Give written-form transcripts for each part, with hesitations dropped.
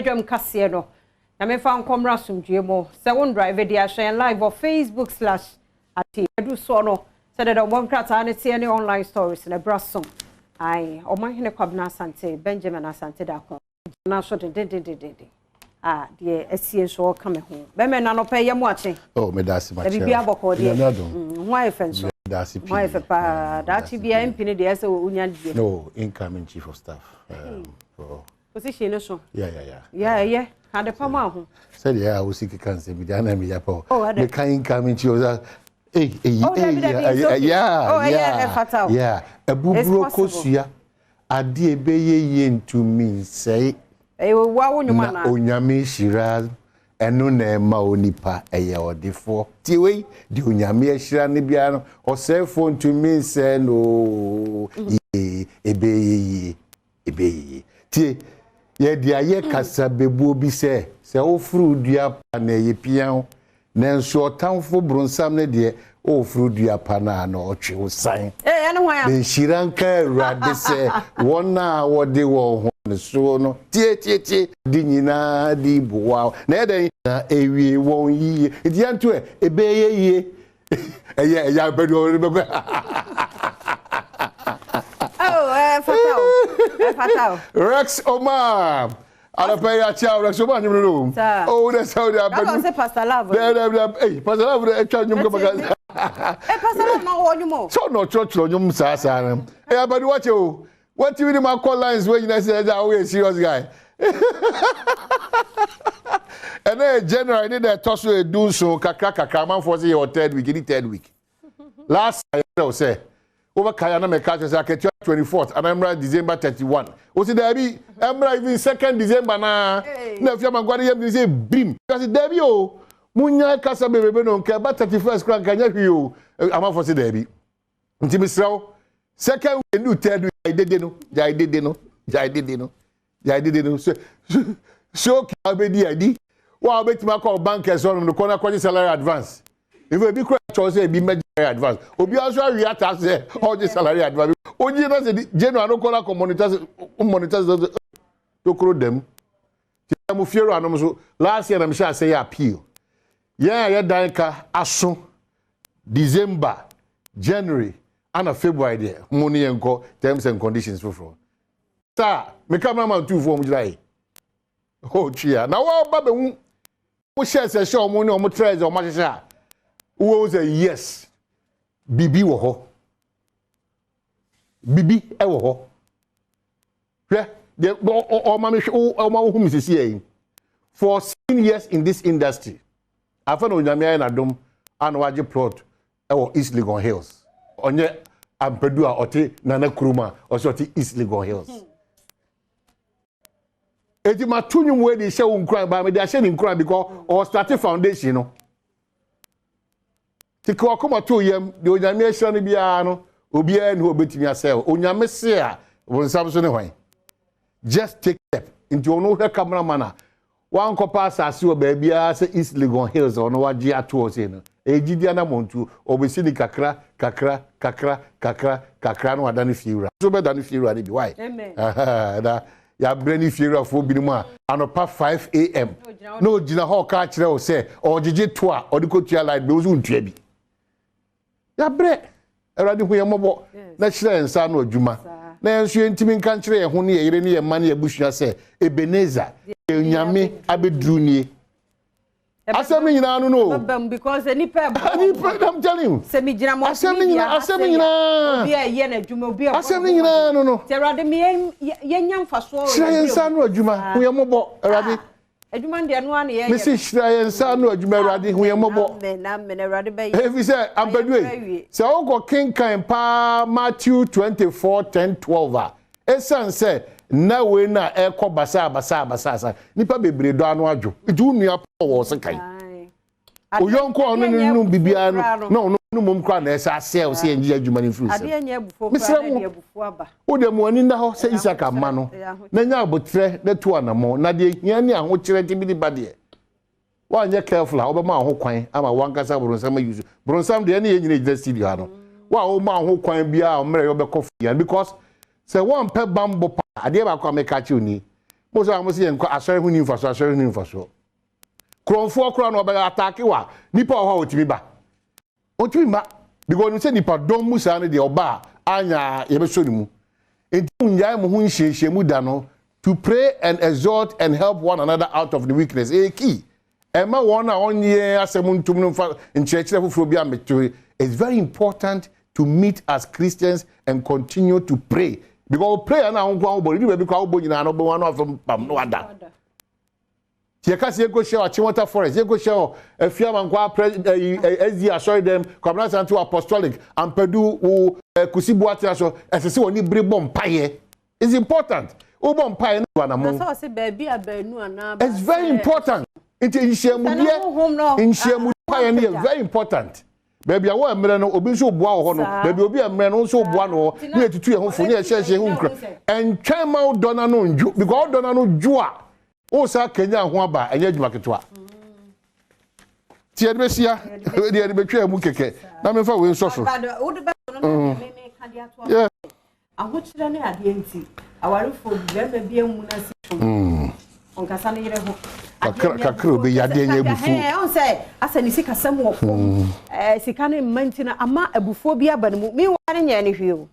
Badwam kase no. Na me fa nkomra sumdue mo. Se won drive dia share live on Facebook/ati edu so no. Se de bon krata na tie ne online stories na brasom. Ai, o man hene kwabna asante Benjamin asante da kon. Na so de. De esie so ka me ho. Be me na no pe ye mo ache. Oh, me da si ma che. Be bia boko de. Why fence? Da si why fe pa that bia impine de ese unya de. No, incoming chief of staff. Position no so. Yeah. Had the pama ho. Said yeah, I was sick can say me na me ya po. Me kan incoming chief of staff. Yeah. Ebuburo kosua ade ebeye ntumi nsei. Wa wonyuma na. Onyame shira enu na ema onipa eye odefo. Ti we di onyame shira ne bia no osefo ntumi nsei no. Ebeye. Ti ye dia ye kasa bebu obi se ofuru dua pa na ye pian nanso otamfo bronsam ne de ofuru dua pa na otwe osan ene hwan ya be shiranka awurade se wona wode wo ho ne so no tie di nyina di boa na eden na ewie won yiye edi anto ebeye yiye ya bedo fatal. Rex Omar. Ala pay a chow Rex Omar you know. Oh, that's how they are. I say Pastor Love. Hey, Pastor Love e twa nyum go baga. Pastor Love na wo nyum. So no church lo nyum sa. Hey, abadi watch you. What you my call lines when you say that we a serious guy. And then general need that toss we do so kakra man for say your third week. Last I say over Kayana me catch say 24th and I'm right December 31. O see there be I'm right even 2nd December na if you am gwade yam say bim because there be o munya kasa bebe no nke ba 31st kran kanya hwi o am for say there be nti misraw 2nd we do 3rd week I did no so ka be di adi wa beti ma call bankers on no corner quality salary advance. If we be say be advance. Obi also react as all the salary advance. Oji na say general no call monitors to crow them. Mu fiero anom so last year na me say appeal. Yeah, danka aso December, January and February there. Money enko terms and conditions for. Sir, me cameraman 2 for mu jira. Oh chia. Na wa ba be hu share say show money o mu treasure o ma sha. Who say yes? Bibi wo ho. Bibi e wo ho. Hwe de o ma me o ma hu misisi yin. For 16 years in this industry. Afa no nyame na Adom and waje plot e wo East Legon Hills. Onye ampedu a ote Nana Kuruma o so ote East Legon Hills. Eti ma tunyum we de hye wo nkran ba me de hye ni nkran because or start foundation no. Tiko akoma to yam de onyame ehira no bia no obi a ne obetimi asel onyame se a wonsam so ne hwan just take step into ono hwe cameraman a wan kopa asase o ba bia se East Legon Hills ono waje ato o se no ejidia na montu obesi ni kakra no wadane fiura so be dane fiura bi why da ya brani fiura fo bi mu a anopa 5 am no jina ho ka kire o se o jiji to a o de ko tua light be ozu ntua bi ya bre erade hu ye mobo na kire ensa na odwuma na enso entimi nka kire ye ho ne ye yire ne ye ma ne ye busua se Ebeneza enyame abedru nie asem nyina no because any peb I'm telling you semi jina mo asem nyina obi a ye na adwuma obi a asem nyina no erade me ye nyam faso kire ensa na odwuma hu ye mobo erade adwuma ndia no ane ye Mrs. Shirayen sa no adwuma erade hu ye mobo na me erade be if you say ambedwe say o go kinkan pa Matthew 24:10-12 esan say na we na ekọ basa nipa bebre do anu adwo itu nua wo se kan oyonko onu nnu bibia no no mom kra na esa ase o se enji adwuma ni fruits ade anya bufo kra na bufo aba o de mo ani nda ho se Isaka ma no na nya abotre na tu anamo na de hia ni aho kire ti bi ba de wa anya careful a obema aho kwan ama wankasa bronsam use bronsam de na ye nyina ejida studio ha no wa o ma aho kwan bia o mere yo be kofi because say one pe bambo pa ade ba kwa meka chi oni most of us here asɔre hu ni mfaso asɔre hu ni mfaso kronfo kro na oba attack wa nipa ho otimi ba because you say nipa don musa no de oba anya ye be so ni mu enti unyai mo hu nhyiehie mu da no to pray and exhort and help one another out of the weakness key ema won na onye asem ntum no fa nkyerɛkyerɛ foforo bi ameto. It's very important to meet as Christians and continue to pray because prayer na onko bo ni be ko bo nyina no bo wan of pam no ada tie ka se go share Achimota Forest ye go share afia mankwa SD assure them Covenant Anti Apostolic and Pedu wo kusibu atia so esese woni bre bom paye. It's important o bom paye na na mo so say baby abanu ana. It's very important into inshemu paye is very important. Baby, I want to obi so boa ho no. Baby, obi amre no so boa no. Na etutu ye ho fo na ehye ho nkra. En twema dona no nju because dona no ju a o sa kenya ho aba enye adwuma ketwa. Tie de besia, de betwa mu keke. Na me fa we nso so. Yeah. Ahokyere ne ade enti. Awarefo bema bia mu na si. Onkasa ne yire ho. Kakro be yade nya ebufu. On say asani sika sam wo fo. Sika ne mantina ama ebufu bi aba ne mu. Mi ware nya ne hweo.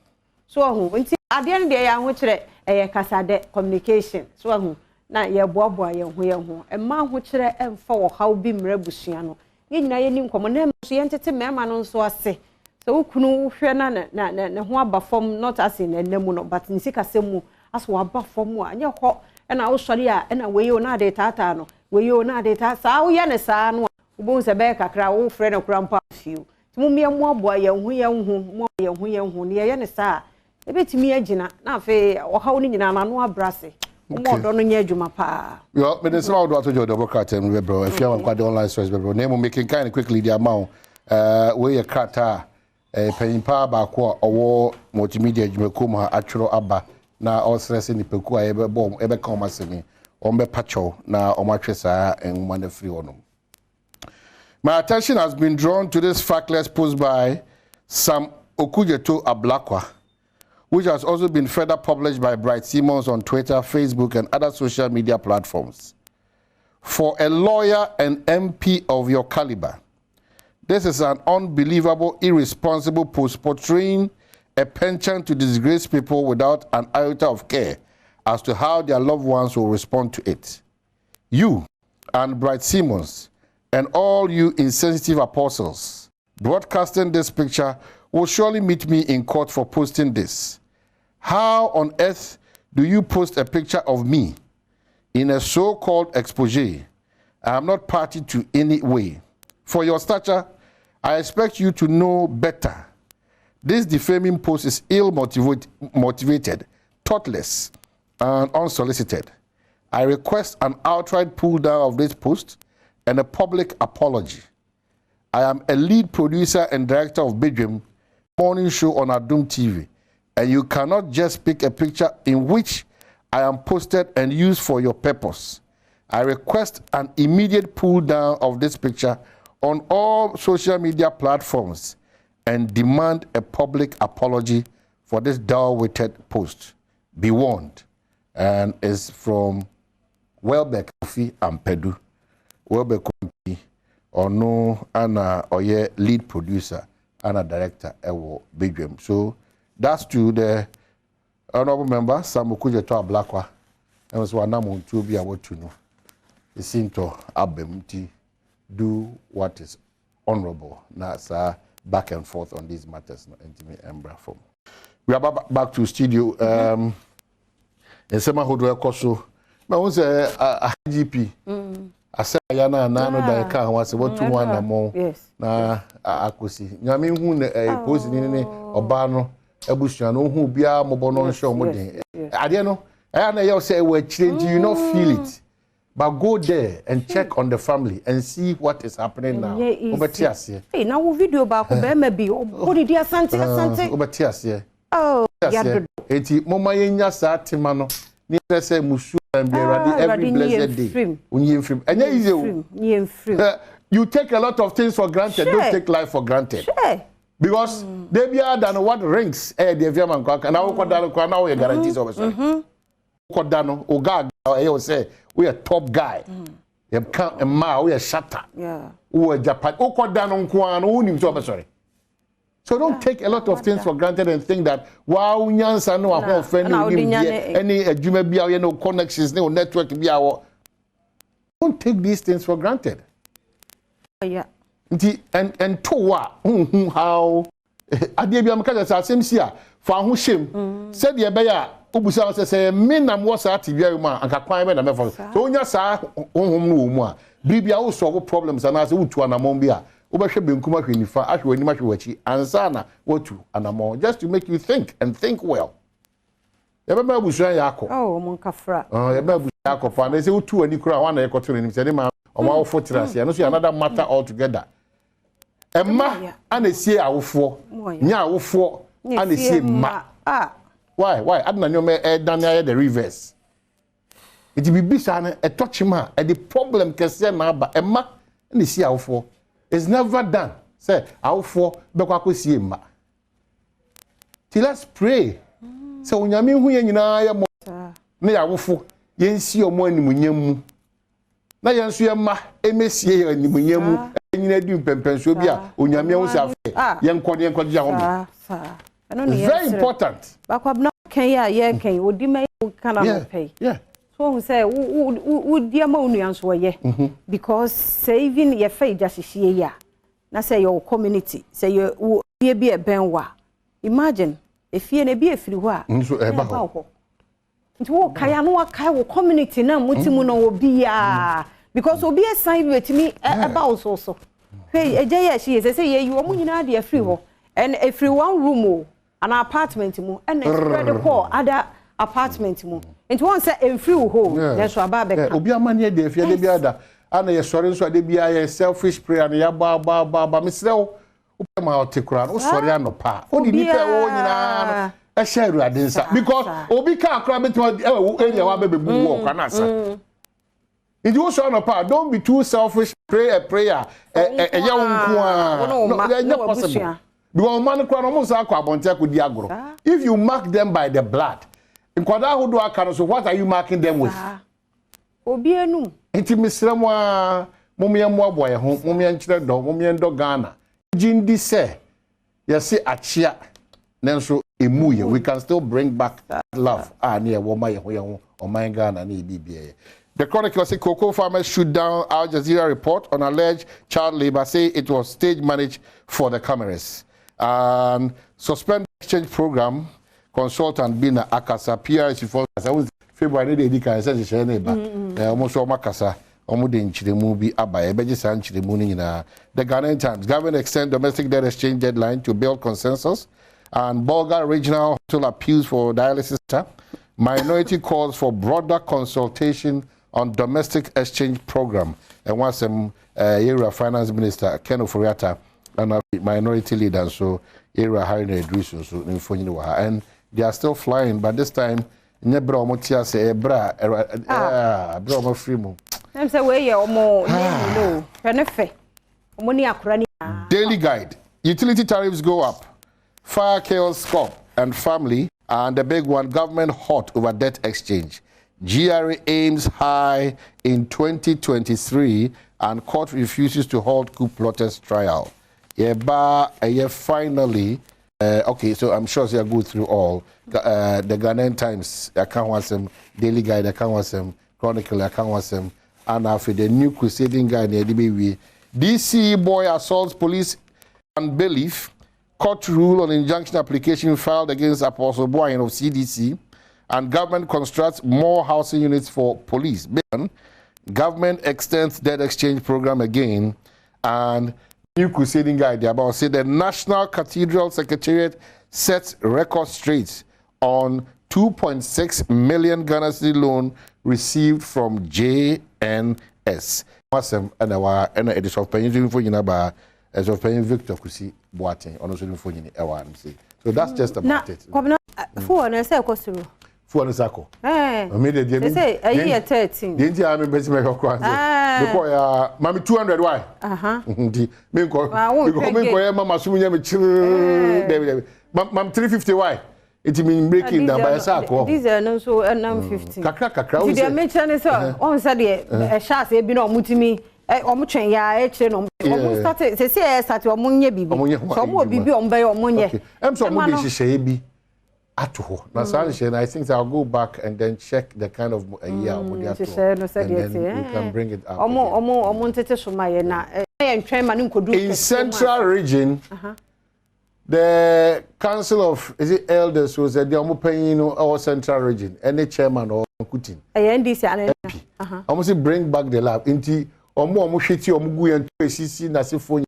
So ho nti ade ne de ya ho kyere kasa de communication. So ho na ye boaboa ye ho. Emma ho kyere emfa wo haw bi mra busua no. Ye nyina ye nim komo na so ye ntete mema no nso ase. So ukunu hwe na ho aba fom not as in enemu no but sika sam mu aso aba fom a anya ho na wo sori a na weyo na de tata no weyo na de ta sa wo ye ne sa no wo se be kakra wo frɛ na kura mpa fiu timu me mu aboa ye hu ne ye ne sa e betimi agina na afi wo hawo ni nyina na no abrase mo do no nya adwuma pa yo me de sama do to jodo bokata me bro afia wan kwade online source bro na mo making kind quickly the amount we ye krata panyimpa ba ko owo multimedia adwumakom ha atwero aba na osrese ni peku a ebe bom ebe ka omasemi ombe pacho na omatwesa enwa na free onum. My attention has been drawn to this factless post by Sam Okujeto Ablakwa, which has also been further published by Bright Simmons on Twitter, Facebook, and other social media platforms. For a lawyer and MP of your caliber, this is an unbelievable, irresponsible post portraying a penchant to disgrace people without an iota of care as to how their loved ones will respond to it. You and Bright Simmons and all you insensitive apostles broadcasting this picture will surely meet me in court for posting this. How on earth do you post a picture of me in a so-called expose I am not party to any way? For your stature, I expect you to know better. This defaming post is ill-motivated, thoughtless, and unsolicited. I request an outright pull down of this post and a public apology. I am a lead producer and director of Badwam morning show on Adom TV, and you cannot just pick a picture in which I am posted and used for your purpose. I request an immediate pull down of this picture on all social media platforms and demand a public apology for this dull-witted post. Be warned. And it's from Welbeck Kofi and Pedu. Welbeck Kofi, Ono, Anna, Oye, lead producer, Anna director, Ewo Badwam. So that's to the honorable member, Sam Okujeto Ablakwa. And was one namu to be able to know. It seemed to Abem do what is honorable. Now, sir, back and forth on these matters. We are back to studio. In Sema Hodo Koso, I was a IGP. I said, Yana, Nano, Daika, was about 2 1 more. Yes. Na Akusi. Yamin, who a posting in Obano, Ebushano, who be a Mobonon show. I don't know. I know you say we're changing, you not feel it. But go there and check on the family and see what is happening now. Hey, now we video about maybe what did you say? Oh, yeah. Eti mama yenya sa timano. Ni say musu and be ready every blessed day. You take a lot of things for granted. Sure. Don't take life for granted. Sure. Because they be than what rings. The Viaman and now now guarantees of us. Kodano, Oga you say we a top guy. You can't a we a shatter. Yeah. Who a Japan. Oh, God, down on Kwan. Who knew to sorry. So don't take a lot of things for granted and think that wow, Nyansa no a whole friend any Juma Bia no connections, no network Bia. Don't take these things for granted. Yeah. And to what how Adebia Maka sa same sia for who shame said the beya ubusa say me nam was at bia ma anka kwan me na me for so onya sa honhom no mu a bibia wo solve problems and as utu anamon bia ubehwe benkum ahwe nifa ahwe anim ahwe wachi ansa na watu anamon just to make you think and think well. Yebeba abusuan yakọ oh mon kafra yebeba abusuan yakọ fa na say utu ani kura wa na yekoto ni say ma omo wo fotirase no so another matter altogether. Emma anesie awofo nya awofo anesie ma why adna nyome dan ya the reverse it be bisa na touch ma the problem kese na aba Emma anesie awofo is never done say awofo bekwa kosie ma till let's pray so onyame hu ye nyina ya mo na ya awofo yensi omo animunyam mu na yenso ye ma emesie ye animunyam mu nyina di mpempenso bi a onyame hu sa fe yenkode ya ho very important bakwabna kan ya ye kan odi ma kana no pay so who say wo dia ma onuan so ye because saving ye fa ijasihie ya na say your community say you be e benwa imagine efie na bi efiri ho a nso eba ho nti wo kaya no akai wo community na mutimu no obi ya because obi assign wetimi eba so hey eje she say you omu nyina de free ho and every one room an apartment mu and spread the call other apartment mu nti won say free ho yes so aba beka obi amane de afia de biada ana ye sori nso de bia ye selfish prayer na ya ba misrew o ma otekura no sori anopa o di nipa wo nyina no share ruade nsa because obi ka akra betima area wa bebebu wo kwa na asa. If you show up, don't be too selfish. Pray a prayer. No, possible. Because man almost if you mark them by the blood, in so what are you marking them with? Obienu. Enti misremwa mumia boy home, mumia nchire do, mumia ndo Ghana. Jindi se, yesi achia, nenso emuye. We can still bring back that love. Near woma yeho o my Ghana ni BBA. The Chronicle say cocoa farmers shoot down Al Jazeera report on alleged child labor, say it was stage managed for the cameras. And suspend exchange program consultant Bina Akasa PRC for February they can say she neighbor. Almost all Makasa, Omudin Chidemubi Abaye, Bejisan Chidemuni. The Ghanaian Times government extend domestic debt exchange deadline to build consensus. And Bulgar Regional Hospital appeals for dialysis staff. Minority calls for broader consultation on domestic exchange program. And once some area finance minister Ken Oforiatta and a minority leader, so area hiring Idrisu so and they are still flying, but this time Nebra Motia say bra bra free mo. I'm say where you more no penefe. Money akurani. Daily guide. Utility tariffs go up. Fire chaos scope and family. And the big one, government hot over debt exchange. GRA aims high in 2023 and court refuses to hold coup plotters trial. Finally, okay, so I'm sure they'll go through all. The Ghanaian Times, I can't want some. Daily Guide, I can't want some. Chronicle, I can't want some. And after the new crusading guy, the DBW. DC boy assaults police unbelief. Court rule on injunction application filed against Apostle Boyan of CDC, and government constructs more housing units for police. Government extends debt exchange program again, and new crusading guide about say the National Cathedral Secretariat sets record straight on 2.6 million Ghana cedi loan received from JNS. And it is of pension for Yinaba. As of paying Victor Kusi Boating, honestly, for you, so that's just about it. For an essay, Costro. For an sacco. Eh, they say a year 13. The India Army best make a cross. Because Mammy 200 why? Minko, Mamma Sumuya, Mam 350 why? it mean breaking down by a circle. These are no so and 15. Kakra. Did I mention it? On Saturday, a shot, a bit on Mutimi, Omuchen, ya, started, they say, I started on Munya Bibi. Some more Bibi on Bay or Munya. I'm so much shabby at home. Now, I think I'll go back and then check the kind of year we can bring it up. In Central Region, the Council of Elders was at the Omopayino or Central Region, any chairman or Kutin. Almost bring back the lab into Omo Shiti Omugu and Sisi Nasifonia,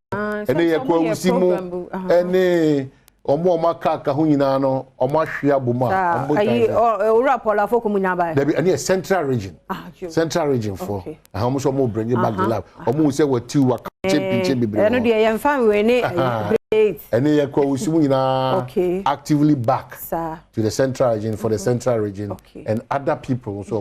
and they are Simu, and Omo Makaka Hunino, Omashia Buma, Rapola for Comunaba. There be any Central Region. Central Region for how much more bring it back the lab. Almost say what 2 championship. I know the young family. And they are actively back to the Central Region for the Central Region and other people also.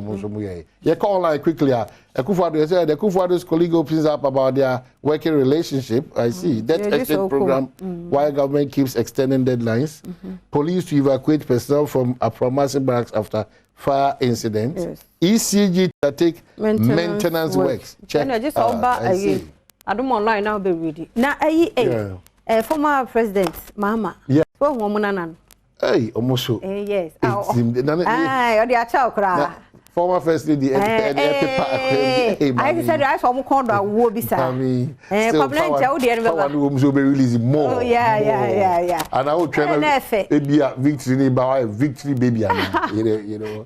You call like quickly. The Kufuado's colleague opens up about their working relationship. I see that exchange program. While government keeps extending deadlines, police to evacuate personnel from Apromasi barracks after fire incidents. ECG to take maintenance works. Check. I see. I don't online now be ready. Now, former president, Mama. Yeah. Well, woman, hey, almost so. Yes. Former first lady. I said I saw Mukonda will be sad. Will be releasing more. Yeah. And I will try to be a victory by victory baby. You know.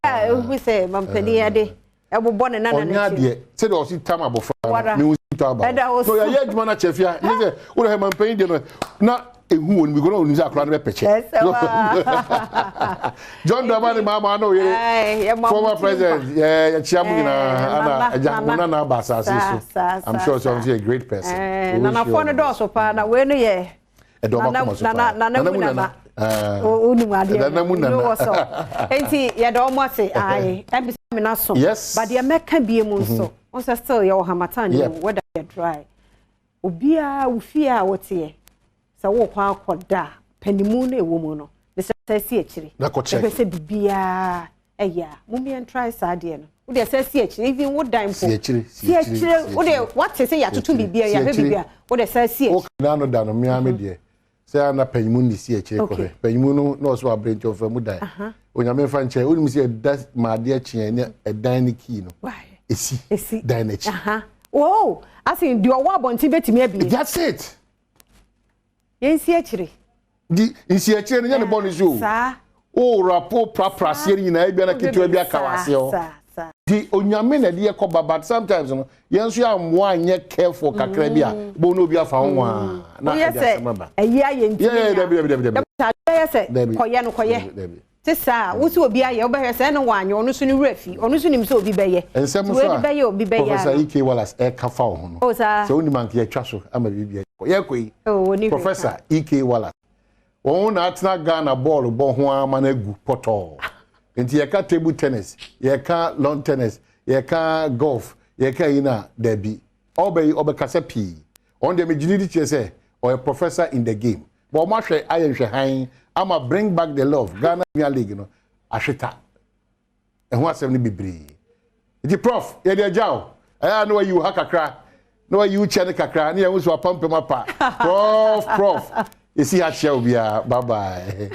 And we say, Mampania Day. I will born another. Said also time about no, yeah, man, Chefia. What am I paying dinner? Not who will be going to use a crown of picture. John Damani, Mamma, I know former president, Chamina, Bassa. I'm sure she's a great person. And I found a door so far. Now, when a Nana. Yes, but the American be a monster. Also, still your Hamatan, whether you're dry. Ubia, Ufia, what's here. So, walk out da, penny moon, a woman. The say, Nakoche said, Bia, a ya, Mummy and try Sardian. Would they say, even what dime for? What to say to be beer, what they say, none of them, Miami, dear. Say, I'm not paying money, see a check. Paymuno knows what branch of a muda. When I'm a French, I wouldn't say that's my dear chin, a dining kino. Why? Is he dining? Oh, I think you are one Tibet, maybe. That's it. Yes, actually. The initiative and the bonus you. Oh, rapport proper, seeing in Ibana Kitubia Cavasio. The Onyamina dear Coba, but sometimes, yes, you are one yet careful, Cacrebia, Bonobia found one. Yes, a year, yes, Tessa, who will be a yoba and one, you're no sooner refi, or no sooner so be bay. And some will be bay. Professor E.K. Wallace, a cafon. Oh, sir, so only monkey a trasho, I'm a baby. Oh, Professor E.K. Wallace. Oh, not gun a ball, Bonhua Manegu Potol. And ye can't table tennis, ye can't lawn tennis, ye can't golf, ye can't Debbie. Obey Obercasapi. On the majority say, or a professor in the game. But much I am high. I'ma bring back the love. Ghana Premier League, you know. Ashita. And what's only be brave. The prof, yeah, dear Jow. I know you hack a crack. No, you channel a crack. Near was a pump in my pa. Prof. You see how she'll be. Bye bye.